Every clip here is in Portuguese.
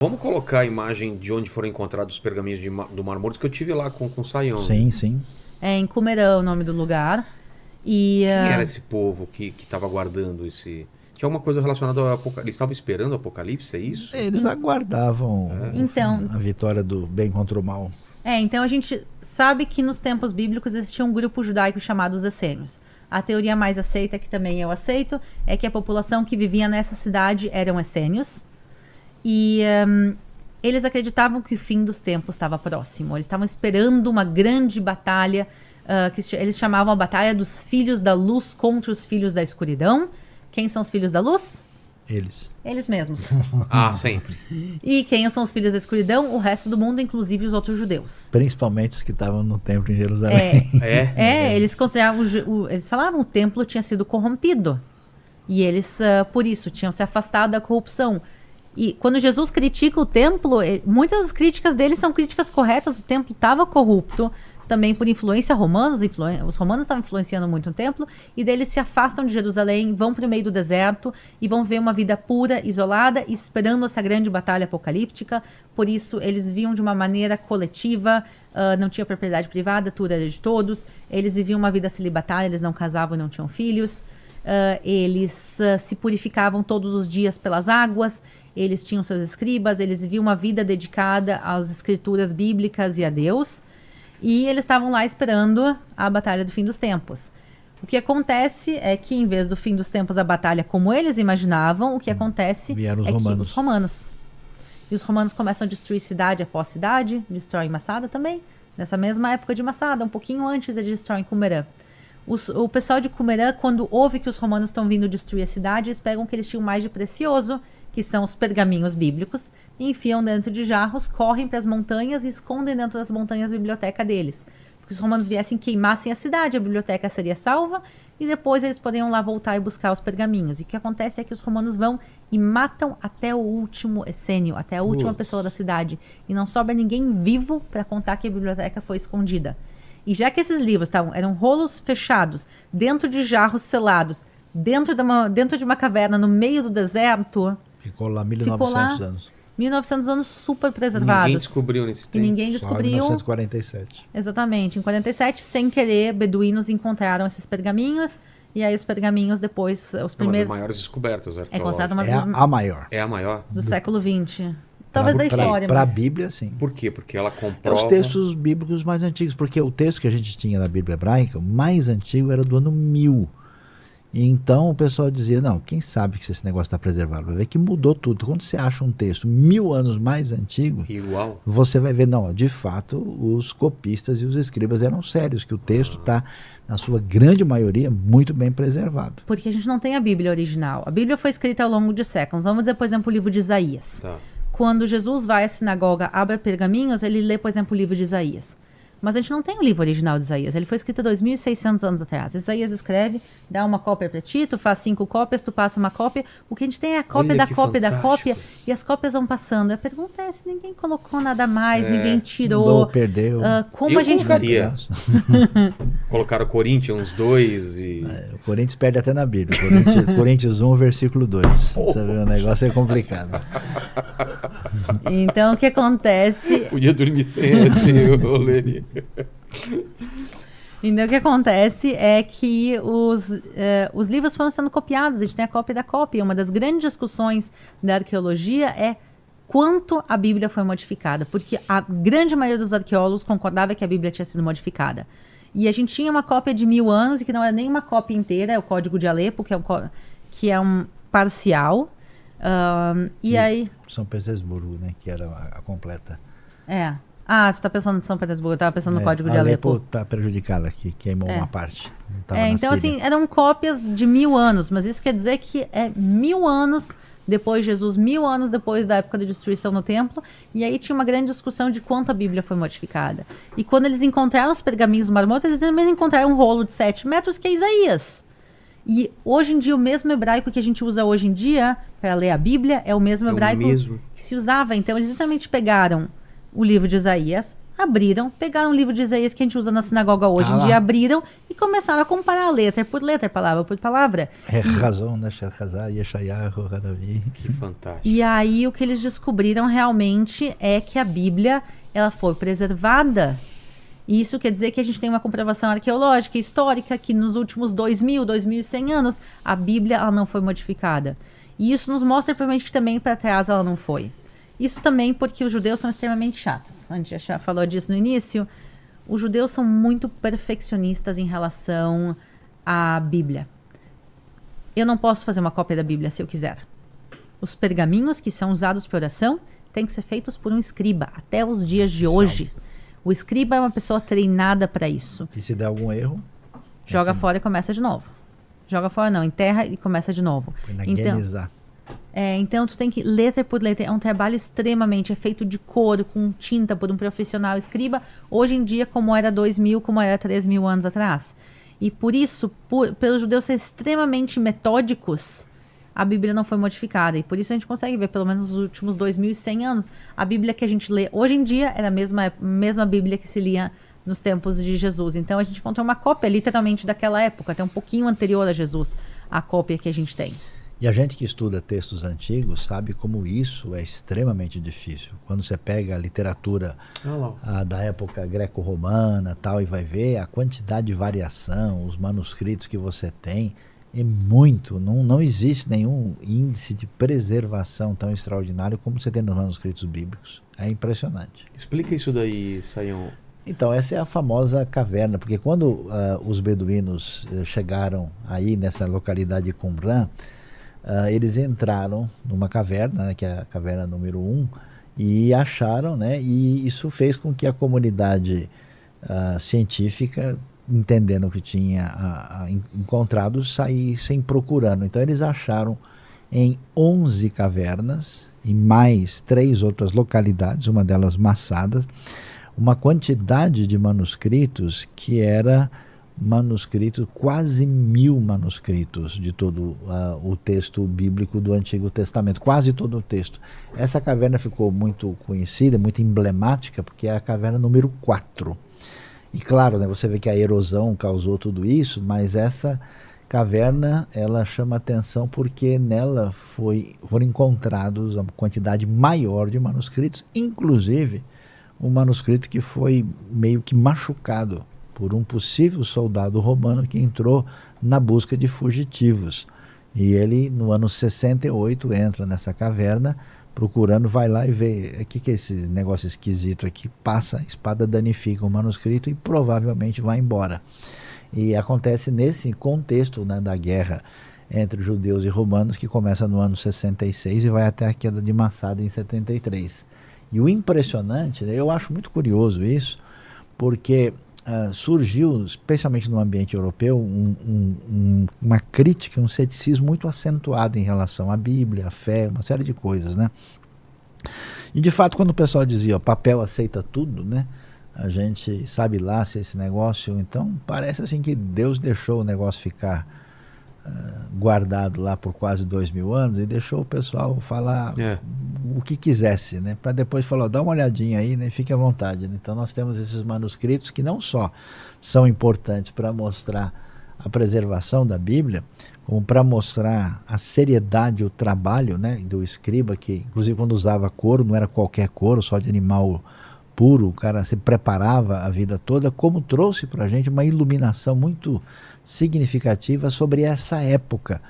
Vamos colocar a imagem de onde foram encontrados os pergaminhos do Mar Morto, que eu tive lá com o Sayão. Sim, sim. É em Cumerã o nome do lugar. E, Quem era esse povo que estava guardando esse... Tinha alguma coisa relacionada ao Apocalipse? Eles estavam esperando o Apocalipse, é isso? Eles aguardavam Então, a vitória do bem contra o mal. então a gente sabe que nos tempos bíblicos existia um grupo judaico chamado os essênios. A teoria mais aceita, que também eu aceito, é que a população que vivia nessa cidade eram essênios. E eles acreditavam que o fim dos tempos estava próximo. Eles estavam esperando uma grande batalha, que eles chamavam a Batalha dos Filhos da Luz contra os Filhos da Escuridão. Quem são os Filhos da Luz? Eles. Eles mesmos. Sempre. E quem são os Filhos da Escuridão? O resto do mundo, inclusive os outros judeus. Principalmente os que estavam no templo em Jerusalém. Eles consideravam, eles falavam que o templo tinha sido corrompido. E eles, por isso, tinham se afastado da corrupção. E quando Jesus critica o templo, muitas das críticas dele são críticas corretas. O templo estava corrupto, também por influência romana. Os romanos estavam influenciando muito o templo. E daí eles se afastam de Jerusalém, vão para o meio do deserto e vão ver uma vida pura, isolada, esperando essa grande batalha apocalíptica. Por isso, eles viam de uma maneira coletiva, não tinha propriedade privada, tudo era de todos. Eles viviam uma vida celibatária, eles não casavam e não tinham filhos. Eles se purificavam todos os dias pelas águas. Eles tinham seus escribas, eles viviam uma vida dedicada às escrituras bíblicas e a Deus. E eles estavam lá esperando a batalha do fim dos tempos. O que acontece é que, em vez do fim dos tempos, a batalha como eles imaginavam, o que acontece que os romanos. E os romanos começam a destruir cidade após cidade, destroem Massada também. Nessa mesma época de Massada, um pouquinho antes, eles destroem Cumerã. O pessoal de Cumerã, quando ouve que os romanos estão vindo destruir a cidade, eles pegam o que eles tinham mais de precioso, que são os pergaminhos bíblicos, e enfiam dentro de jarros, correm para as montanhas e escondem dentro das montanhas a biblioteca deles. Porque se os romanos viessem e queimassem a cidade, a biblioteca seria salva, e depois eles poderiam lá voltar e buscar os pergaminhos. E o que acontece é que os romanos vão e matam até o último essênio, até a última pessoa da cidade. E não sobra ninguém vivo para contar que a biblioteca foi escondida. E já que esses livros eram rolos fechados, dentro de jarros selados, dentro de uma caverna no meio do deserto... Ficou lá 1900 anos. 1900 anos super preservados. Ninguém descobriu nesse tempo. E ninguém descobriu. Só em 1947. Exatamente. Em 47, sem querer, beduínos encontraram esses pergaminhos. E aí os pergaminhos depois, os primeiros... Uma das maiores descobertas. É considerado uma... a maior. É a maior? Do século XX. Talvez da história. Para a Bíblia, sim. Por quê? Porque ela comprova... Os textos bíblicos mais antigos. Porque o texto que a gente tinha na Bíblia hebraica, o mais antigo, era do ano 1000. E então o pessoal dizia, não, quem sabe que esse negócio está preservado? Vai ver que mudou tudo. Quando você acha um texto 1000 anos mais antigo, igual, você vai ver, não, de fato, os copistas e os escribas eram sérios, que o texto está, na sua grande maioria, muito bem preservado. Porque a gente não tem a Bíblia original. A Bíblia foi escrita ao longo de séculos. Vamos dizer, por exemplo, o livro de Isaías. Tá. Quando Jesus vai à sinagoga, abre pergaminhos, ele lê, por exemplo, o livro de Isaías. Mas a gente não tem o livro original de Isaías. Ele foi escrito 2.600 anos atrás. Isaías escreve, dá uma cópia para ti, tu faz 5 cópias, tu passa uma cópia. O que a gente tem é a cópia da cópia da cópia. E as cópias vão passando. A pergunta é se ninguém colocou nada mais, ninguém tirou. Ou perdeu. Como a gente colocaria? Colocaram Coríntios 2 e... o Coríntios perde até na Bíblia. Coríntios 1, versículo 2. Você vê, o negócio é complicado. Então, o que acontece... Podia dormir sem esse, Leni. Então, o que acontece é que os livros foram sendo copiados, a gente tem a cópia da cópia. Uma das grandes discussões da arqueologia é quanto a Bíblia foi modificada, porque a grande maioria dos arqueólogos concordava que a Bíblia tinha sido modificada. E a gente tinha uma cópia de 1000 anos, e que não é nem uma cópia inteira, é o Código de Alepo, que é um parcial. E aí... São Petersburgo, né, que era a completa. você está pensando em São Petersburgo, eu estava pensando no Código de Alepo. Está prejudicado aqui, queimou uma parte. Então, assim, eram cópias de 1000 anos, mas isso quer dizer que é 1000 anos depois de Jesus, 1000 anos depois da época da destruição do templo, e aí tinha uma grande discussão de quanto a Bíblia foi modificada. E quando eles encontraram os pergaminhos do Mar Morto, eles também encontraram um rolo de 7 metros, que é Isaías. E hoje em dia, o mesmo hebraico que a gente usa hoje em dia para ler a Bíblia é o mesmo hebraico que se usava. Então, eles exatamente pegaram o livro de Isaías, Abriram, pegaram o livro de Isaías que a gente usa na sinagoga hoje em dia, abriram e começaram a comparar letra por letra, palavra por palavra. Que fantástico. E aí o que eles descobriram realmente é que a Bíblia, ela foi preservada. E isso quer dizer que a gente tem uma comprovação arqueológica, histórica, que nos últimos 2.000, 2.100 anos, a Bíblia ela não foi modificada. E isso nos mostra, provavelmente, que também para trás ela não foi. Isso também porque os judeus são extremamente chatos. A gente já falou disso no início. Os judeus são muito perfeccionistas em relação à Bíblia. Eu não posso fazer uma cópia da Bíblia se eu quiser. Os pergaminhos que são usados para oração têm que ser feitos por um escriba, até os dias de hoje. O escriba é uma pessoa treinada para isso. E se der algum erro? Joga fora e começa de novo. Joga fora não, enterra e começa de novo. Então tu tem que, letra por letra, é um trabalho extremamente, é feito de cor, com tinta, por um profissional escriba, hoje em dia como era 2.000, como era 3.000 anos atrás. E por isso, pelos judeus serem extremamente metódicos, a Bíblia não foi modificada. E por isso a gente consegue ver, pelo menos nos últimos 2.100 anos, a Bíblia que a gente lê hoje em dia era a mesma Bíblia que se lia nos tempos de Jesus. Então a gente encontrou uma cópia literalmente daquela época, até um pouquinho anterior a Jesus, a cópia que a gente tem. E a gente que estuda textos antigos sabe como isso é extremamente difícil. Quando você pega a literatura da época greco-romana tal, e vai ver a quantidade de variação, os manuscritos que você tem, é muito. Não existe nenhum índice de preservação tão extraordinário como você tem nos manuscritos bíblicos. É impressionante. Explica isso daí, Sayão. Então, essa é a famosa caverna, porque quando os beduínos chegaram aí nessa localidade de Qumran, eles entraram numa caverna, né, que é a caverna número 1, e acharam, né, e isso fez com que a comunidade científica, entendendo o que tinha encontrado, saíssem procurando. Então eles acharam em 11 cavernas e mais 3 outras localidades, uma delas Massadas, uma quantidade de manuscritos que era manuscritos, quase 1.000 manuscritos de todo o texto bíblico do Antigo Testamento, quase todo o texto. Essa caverna ficou muito conhecida, muito emblemática, porque é a caverna número 4. E claro, né, você vê que a erosão causou tudo isso, mas essa caverna ela chama atenção porque nela foram encontrados uma quantidade maior de manuscritos, inclusive um manuscrito que foi meio que machucado por um possível soldado romano que entrou na busca de fugitivos. E ele, no ano 68, entra nessa caverna, procurando, vai lá e vê o que é esse negócio esquisito aqui, passa a espada, danifica o manuscrito e provavelmente vai embora. E acontece nesse contexto, né, da guerra entre judeus e romanos, que começa no ano 66 e vai até a queda de Massada em 73. E o impressionante, né, eu acho muito curioso isso, porque surgiu, especialmente no ambiente europeu, uma crítica, um ceticismo muito acentuado em relação à Bíblia, à fé, uma série de coisas, né? E de fato, quando o pessoal dizia, ó, papel aceita tudo, né? A gente sabe lá se esse negócio, então parece assim que Deus deixou o negócio ficar guardado lá por quase 2.000 anos e deixou o pessoal falar o que quisesse, né? Para depois falar, dá uma olhadinha aí, né? Fique à vontade, né? Então nós temos esses manuscritos que não só são importantes para mostrar a preservação da Bíblia, como para mostrar a seriedade, o trabalho, né, do escriba, que inclusive quando usava couro, não era qualquer couro, só de animal puro, o cara se preparava a vida toda, como trouxe para a gente uma iluminação muito significativa sobre essa época,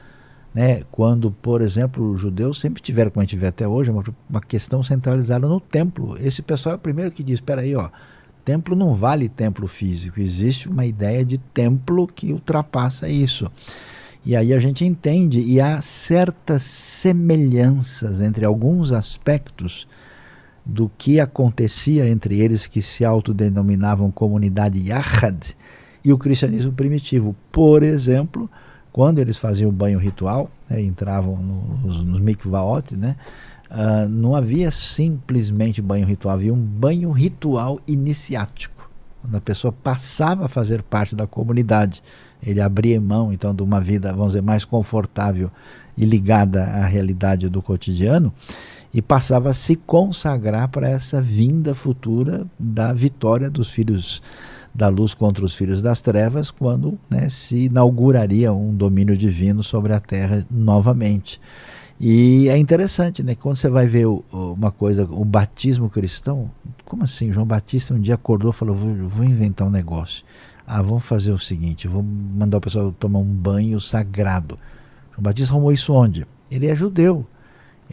né? Quando, por exemplo, os judeus sempre tiveram, como a gente vê até hoje, uma questão centralizada no templo. Esse pessoal é o primeiro que diz, espera aí, ó, templo não vale templo físico, existe uma ideia de templo que ultrapassa isso. E aí a gente entende, e há certas semelhanças entre alguns aspectos do que acontecia entre eles que se autodenominavam comunidade Yahad e o cristianismo primitivo. Por exemplo, quando eles faziam o banho ritual, né, entravam nos mikvaot, né, não havia simplesmente banho ritual, havia um banho ritual iniciático. Quando a pessoa passava a fazer parte da comunidade, ele abria mão então de uma vida, vamos dizer, mais confortável e ligada à realidade do cotidiano, e passava a se consagrar para essa vinda futura da vitória dos filhos da luz contra os filhos das trevas, quando, né, se inauguraria um domínio divino sobre a terra novamente. E é interessante, né? Quando você vai ver uma coisa, o batismo cristão, como assim? João Batista um dia acordou e falou, vou inventar um negócio. Vamos fazer o seguinte, vou mandar o pessoal tomar um banho sagrado. João Batista arrumou isso onde? Ele é judeu.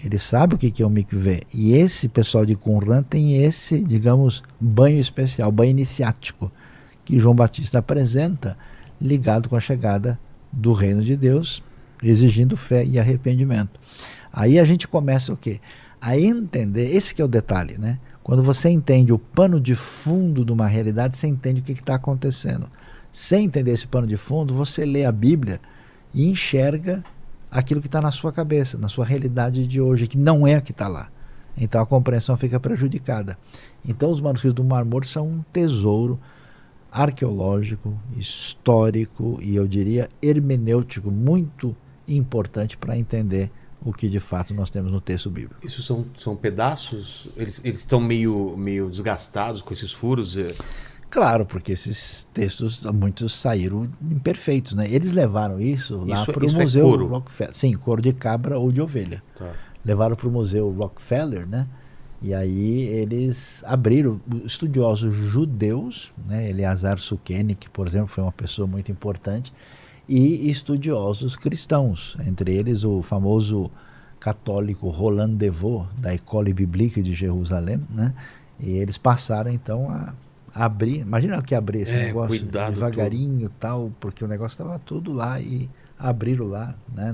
Ele sabe o que é o mikveh. E esse pessoal de Qumran tem esse, digamos, banho especial, banho iniciático, que João Batista apresenta, ligado com a chegada do reino de Deus, exigindo fé e arrependimento. Aí a gente começa o quê? A entender, esse que é o detalhe, né? Quando você entende o pano de fundo de uma realidade, você entende o que está acontecendo. Sem entender esse pano de fundo, você lê a Bíblia e enxerga aquilo que está na sua cabeça, na sua realidade de hoje, que não é a que está lá. Então a compreensão fica prejudicada. Então os manuscritos do Mar Morto são um tesouro arqueológico, histórico e, eu diria, hermenêutico, muito importante para entender o que de fato nós temos no texto bíblico. Isso são pedaços? Eles estão meio desgastados com esses furos? Claro, porque esses textos, muitos saíram imperfeitos, né? Eles levaram isso lá para o Museu Rockefeller. Sim, couro de cabra ou de ovelha. Tá. Levaram para o Museu Rockefeller, né? E aí eles abriram, estudiosos judeus, né? Eleazar Sukenik, por exemplo, foi uma pessoa muito importante, e estudiosos cristãos, entre eles o famoso católico Roland Devaux, da École Biblique de Jerusalém, né? E eles passaram então a abrir, imagina o que abrir esse negócio devagarinho, tal, porque o negócio estava tudo lá, e abriram lá, né,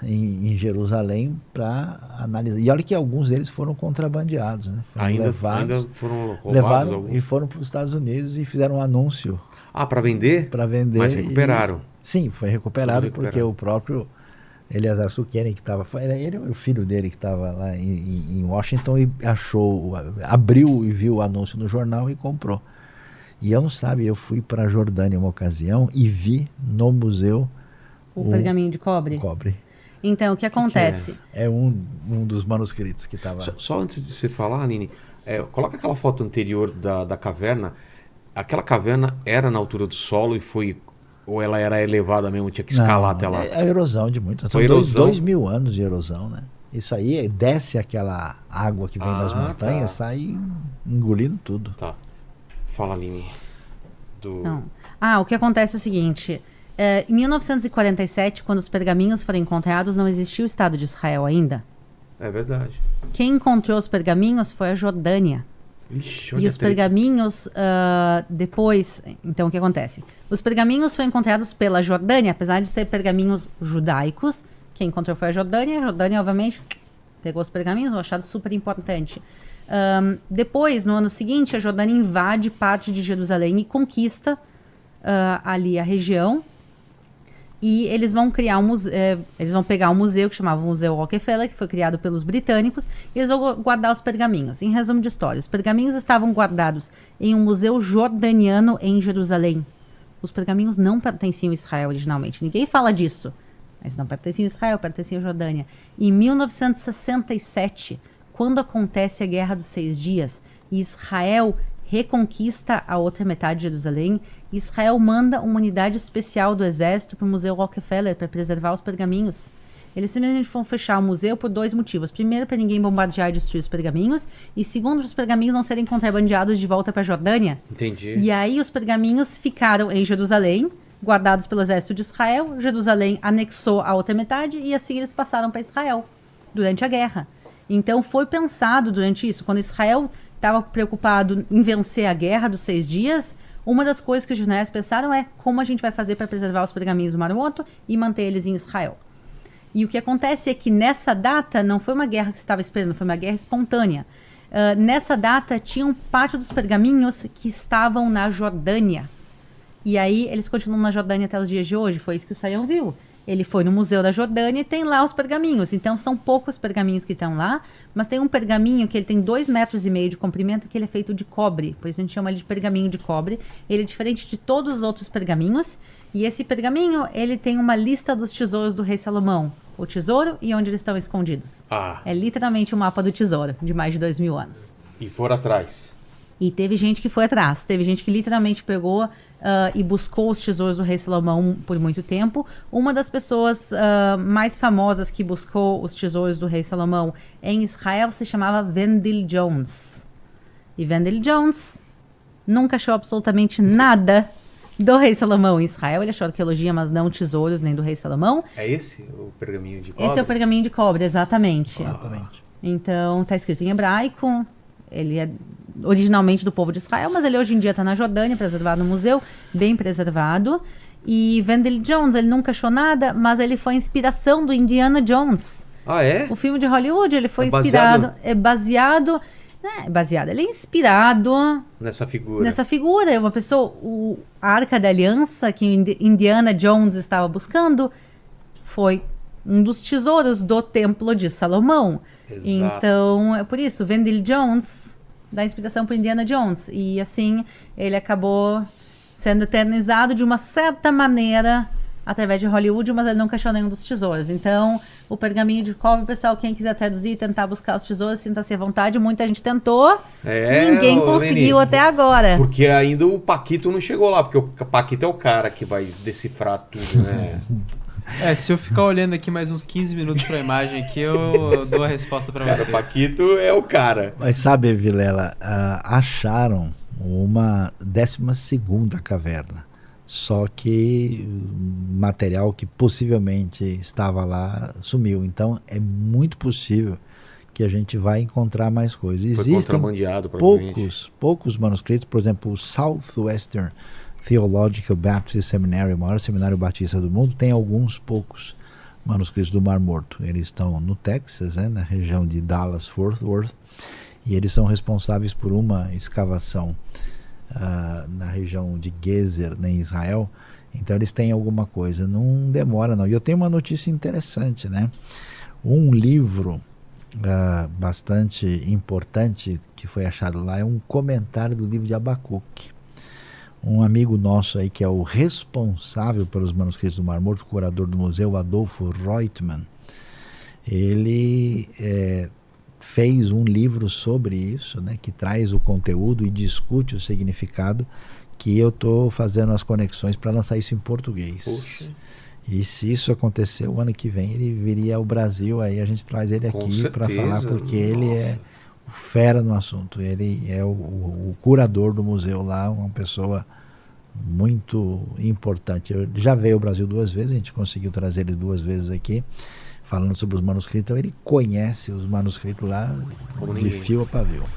em Jerusalém para analisar. E olha que alguns deles foram contrabandeados, né? Foram levados, ainda foram roubados, levaram e foram para os Estados Unidos e fizeram um anúncio. Para vender? Para vender. Mas recuperaram. Sim, foi recuperado porque o próprio Eleazar Sukenik, que estava, ele o filho dele que estava lá em Washington, e abriu e viu o anúncio no jornal e comprou. E eu não sabe, eu fui para a Jordânia uma ocasião e vi no museu o pergaminho de cobre. Então, o que acontece? É um dos manuscritos que estava... Só antes de você falar, Aline, coloca aquela foto anterior da caverna. Aquela caverna era na altura do solo e foi... Ou ela era elevada mesmo, tinha que escalar até lá? É a erosão de muito. São 2.000 anos de erosão, né? Isso aí, desce aquela água que vem das montanhas, sai engolindo tudo. Tá. Fala, Aline. O que acontece é o seguinte... em 1947, quando os pergaminhos foram encontrados, não existia o Estado de Israel ainda. É verdade. Quem encontrou os pergaminhos foi a Jordânia. Ixi, e os pergaminhos, depois... Então, o que acontece? Os pergaminhos foram encontrados pela Jordânia, apesar de ser pergaminhos judaicos. Quem encontrou foi a Jordânia. A Jordânia, obviamente, pegou os pergaminhos, um achado super importante. Depois, no ano seguinte, a Jordânia invade parte de Jerusalém e conquista ali a região. E eles vão criar eles vão pegar um museu que chamava Museu Rockefeller, que foi criado pelos britânicos, e eles vão guardar os pergaminhos. Em resumo de história, os pergaminhos estavam guardados em um museu jordaniano em Jerusalém. Os pergaminhos não pertenciam a Israel originalmente. Ninguém fala disso. Mas não pertenciam a Israel, pertenciam à Jordânia. Em 1967, quando acontece a Guerra dos 6 Dias, e Israel reconquista a outra metade de Jerusalém, Israel manda uma unidade especial do exército para o Museu Rockefeller para preservar os pergaminhos. Eles simplesmente vão fechar o museu por 2 motivos. Primeiro, para ninguém bombardear e destruir os pergaminhos. E segundo, para os pergaminhos não serem contrabandeados de volta para a Jordânia. Entendi. E aí os pergaminhos ficaram em Jerusalém, guardados pelo exército de Israel. Jerusalém anexou a outra metade e assim eles passaram para Israel durante a guerra. Então foi pensado durante isso, quando Israel estava preocupado em vencer a Guerra dos 6 Dias, uma das coisas que os jornais pensaram é como a gente vai fazer para preservar os pergaminhos do Mar Morto e manter eles em Israel. E o que acontece é que nessa data não foi uma guerra que se estava esperando, foi uma guerra espontânea. Nessa data tinham parte dos pergaminhos que estavam na Jordânia. E aí eles continuam na Jordânia até os dias de hoje, foi isso que o Sayão viu. Ele foi no Museu da Jordânia e tem lá os pergaminhos. Então, são poucos pergaminhos que estão lá, mas tem um pergaminho que ele tem 2,5 metros de comprimento, que ele é feito de cobre. Por isso a gente chama ele de pergaminho de cobre. Ele é diferente de todos os outros pergaminhos. E esse pergaminho, ele tem uma lista dos tesouros do rei Salomão. o tesouro e onde eles estão escondidos. Ah, É literalmente o mapa do tesouro, de mais de 2000 anos. e foram atrás. E teve gente que foi atrás, teve gente que literalmente pegou e buscou os tesouros do rei Salomão por muito tempo. Uma das pessoas mais famosas que buscou os tesouros do rei Salomão em Israel se chamava Wendell Jones. E Wendell Jones nunca achou absolutamente nada do rei Salomão em Israel. Ele achou arqueologia, mas não tesouros nem do rei Salomão. É esse o pergaminho de cobre? Esse é o pergaminho de cobre, exatamente. Exatamente. Então, está escrito em hebraico. Ele é originalmente do povo de Israel, mas ele hoje em dia está na Jordânia, preservado no museu, bem preservado. E Wendell Jones, ele nunca achou nada, mas ele foi a inspiração do Indiana Jones. Ah, é? O filme de Hollywood, ele foi É baseado- inspirado... Ele é inspirado Nessa figura. nessa figura. Uma pessoa, a Arca da Aliança que o Indiana Jones estava buscando foi um dos tesouros do Templo de Salomão. Exato. Então, é por isso, Wendell Jones dá inspiração para Indiana Jones. E assim, ele acabou sendo eternizado de uma certa maneira através de Hollywood, mas ele nunca achou nenhum dos tesouros. Então, o pergaminho de cobre, pessoal, quem quiser traduzir e tentar buscar os tesouros, sinta-se à vontade. Muita gente tentou, ninguém ô, conseguiu Leni, até agora. Porque ainda o Paquito não chegou lá, porque o Paquito é o cara que vai decifrar tudo, né? Se eu ficar olhando aqui mais uns 15 minutos pra imagem aqui, eu dou a resposta pra Cara, o vocês. Paquito é o cara. Mas sabe, Vilela, acharam uma 12ª caverna. Só que o material que possivelmente estava lá sumiu. Então é muito possível que a gente vai encontrar mais coisas. Foi Existem contrabandeado, provavelmente. poucos manuscritos, por exemplo, o Southwestern Theological Baptist Seminary, o maior seminário batista do mundo, tem alguns poucos manuscritos do Mar Morto. Eles estão no Texas, né, na região de Dallas-Fort Worth, e eles são responsáveis por uma escavação na região de Gezer, né, em Israel. Então eles têm alguma coisa, não demora não. E eu tenho uma notícia interessante, né? Um livro bastante importante que foi achado lá é um comentário do livro de Abacuque. Um amigo nosso aí que é o responsável pelos manuscritos do Mar Morto, o curador do museu, Adolfo Reutemann, ele fez um livro sobre isso, né, que traz o conteúdo e discute o significado, que eu estou fazendo as conexões para lançar isso em português. Poxa. E se isso acontecer o ano que vem, ele viria ao Brasil, aí a gente traz ele Com aqui para certeza, falar, porque ele nossa. é o fera no assunto. Ele é o curador do museu lá, uma pessoa muito importante. Ele já veio ao Brasil 2 vezes, a gente conseguiu trazer ele 2 vezes aqui, falando sobre os manuscritos. Então ele conhece os manuscritos lá Como de ninguém. fio a pavio.